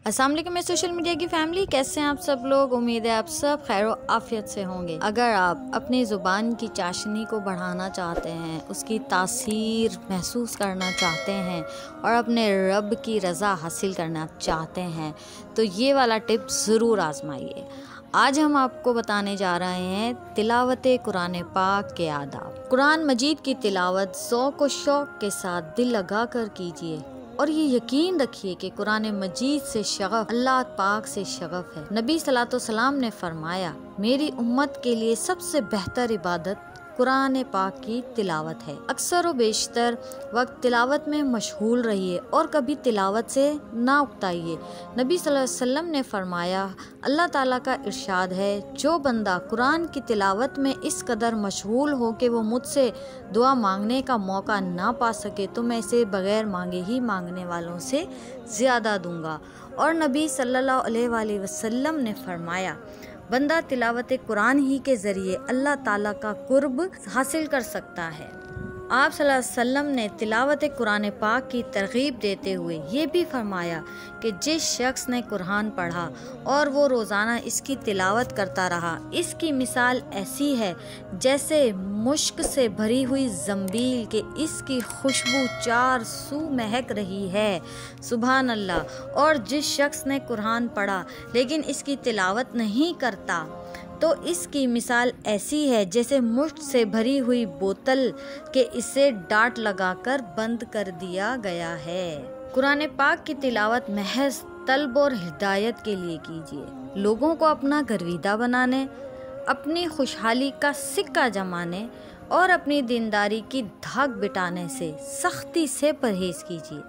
अस्सलाम वालेकुम social media की फैमिली, कैसे हैं आप सब लोग। उम्मीद है आप सब खैर व आफियत से होंगे। अगर आप अपनी ज़ुबान की चाशनी को बढ़ाना चाहते हैं, उसकी तासीर महसूस करना चाहते हैं और अपने रब की रज़ा हासिल करना चाहते हैं तो ये वाला टिप ज़रूर आजमाइए। आज हम आपको बताने जा रहे हैं तिलावत कुरान पाक के आदाब। कुरान मजीद की तिलावत ज़ौक़ व शौक़ के साथ दिल लगा कर कीजिए और ये यकीन रखिए कि कुरान मजीद से शगफ अल्लाह पाक से शगफ है। नबी सल्लल्लाहु अलैहि वसल्लम ने फरमाया, मेरी उम्मत के लिए सबसे बेहतर इबादत कुरान पाक की तिलावत है। अक्सर व बेशतर वक्त तिलावत में मशगूल रहिए और कभी तिलावत से ना उकताइए। नबी सल्लल्लाहु अलैहि वसल्लम ने फरमाया, अल्लाह ताला का इरशाद है, जो बंदा कुरान की तिलावत में इस कदर मशगूल हो कि वो मुझसे दुआ मांगने का मौका ना पा सके तो मैं इसे बगैर मांगे ही मांगने वालों से ज़्यादा दूंगा। और नबी सल्लल्लाहु अलैहि वसल्लम ने फरमाया, बंदा तिलावत कुरान ही के ज़रिए अल्लाह ताला का कुर्ब हासिल कर सकता है। आप सल्लल्लाहु अलैहि वसल्लम ने तिलावत कुरान पाक की तरगीब देते हुए ये भी फरमाया कि जिस शख्स ने कुरान पढ़ा और वो रोज़ाना इसकी तिलावत करता रहा, इसकी मिसाल ऐसी है जैसे मुश्क से भरी हुई ज़ंबील के इसकी खुशबू चार सू महक रही है। सुभान अल्लाह। और जिस शख्स ने कुरान पढ़ा लेकिन इसकी तिलावत नहीं करता तो इसकी मिसाल ऐसी है जैसे मुश्क से भरी हुई बोतल के इसे डाट लगाकर बंद कर दिया गया है। कुरान पाक की तिलावत महज तलब और हिदायत के लिए कीजिए। लोगों को अपना गर्विदा बनाने, अपनी खुशहाली का सिक्का जमाने और अपनी दीनदारी की धाक बिटाने से सख्ती से परहेज़ कीजिए।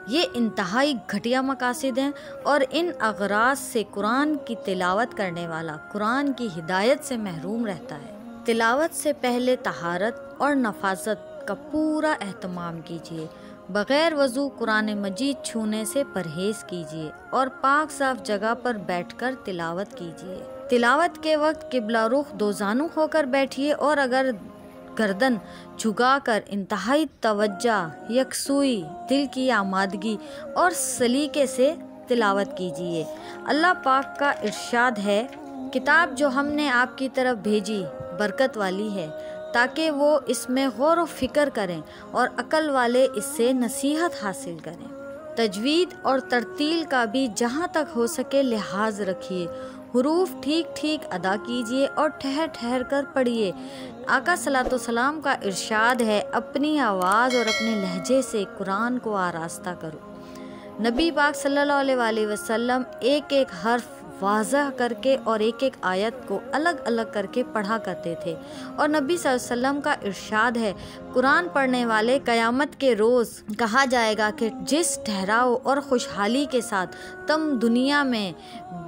ये इंतहाई घटिया मकासद हैं और इन अगराज से कुरान की तिलावत करने वाला कुरान की हिदायत से महरूम रहता है। तिलावत से पहले तहारत और नफाजत का पूरा एहतमाम कीजिए। बग़ैर वज़ू कुरान मजीद छूने से परहेज़ कीजिए और पाक साफ जगह पर बैठकर तिलावत कीजिए। तिलावत के वक्त किबला रुख दोजानु होकर बैठिए और अगर गर्दन झुकाकर इंतहाई तवज्जो, यकसुई, दिल की आमादगी और सलीके से तिलावत कीजिए। अल्लाह पाक का इरशाद है, किताब जो हमने आपकी तरफ भेजी बरकत वाली है ताकि वो इसमें गौर व फिक्र करें और अकल वाले इससे नसीहत हासिल करें। तजवीद और तरतील का भी जहाँ तक हो सके लिहाज रखिए। हुरूफ ठीक ठीक अदा कीजिए और ठहर ठहर कर पढ़िए। आका सल्लल्लाहु अलैहि वसल्लम का इरशाद है, अपनी आवाज़ और अपने लहजे से कुरान को आरास्ता करो। नबी पाक सल्लल्लाहु अलैहि वसल्लम एक एक हर्फ वाज़ह करके और एक एक आयत को अलग अलग करके पढ़ा करते थे। और नबी सल्लल्लाहु अलैहि वसल्लम का इरशाद है, कुरान पढ़ने वाले क़यामत के रोज़ कहा जाएगा कि जिस ठहराव और खुशहाली के साथ तुम दुनिया में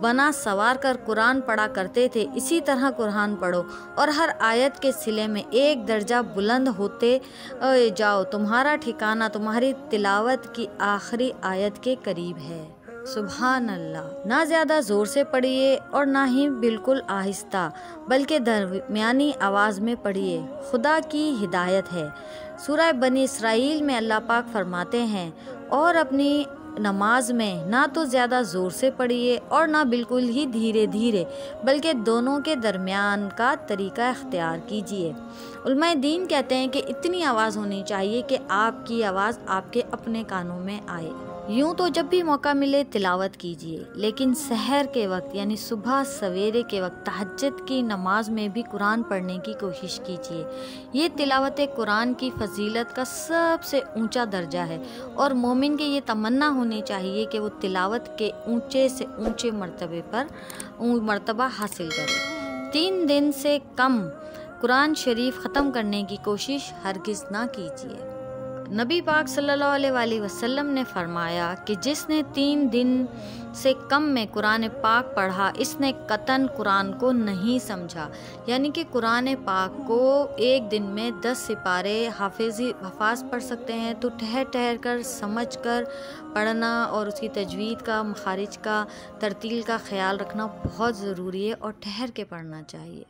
बना सवार कर कुरान पढ़ा करते थे, इसी तरह कुरान पढ़ो और हर आयत के सिले में एक दर्जा बुलंद होते जाओ। तुम्हारा ठिकाना तुम्हारी तिलावत की आखिरी आयत के करीब है। सुभान अल्लाह। ना ज़्यादा ज़ोर से पढ़िए और ना ही बिल्कुल आहिस्ता, बल्कि दरमियानी आवाज़ में पढ़िए। खुदा की हिदायत है। सूरह बनी इसराइल में अल्लाह पाक फरमाते हैं, और अपनी नमाज में ना तो ज़्यादा ज़ोर से पढ़िए और ना बिल्कुल ही धीरे धीरे, बल्कि दोनों के दरमियान का तरीका इख्तियार कीजिए। उलमाए दीन कहते हैं कि इतनी आवाज़ होनी चाहिए कि आपकी आवाज़ आपके अपने कानों में आए। यूँ तो जब भी मौका मिले तिलावत कीजिए, लेकिन सहर के वक्त यानी सुबह सवेरे के वक्त तहज्जुद की नमाज में भी कुरान पढ़ने की कोशिश कीजिए। ये तिलावत कुरान की फजीलत का सबसे ऊंचा दर्जा है और मोमिन के ये तमन्ना होनी चाहिए कि वो तिलावत के ऊंचे से ऊंचे मर्तबा हासिल करे। 3 दिन से कम कुरान शरीफ ख़त्म करने की कोशिश हरगिज़ ना कीजिए। नबी पाक सल्लल्लाहु अलैहि वसल्लम ने फरमाया कि जिसने 3 दिन से कम में कुरान पाक पढ़ा, इसने कतन कुरान को नहीं समझा। यानी कि कुरान पाक को एक दिन में 10 सिपारे हफाज पढ़ सकते हैं, तो ठहर ठहर कर समझ कर पढ़ना और उसकी तजवीद का, मखारिज का, तरतील का ख्याल रखना बहुत ज़रूरी है और ठहर के पढ़ना चाहिए।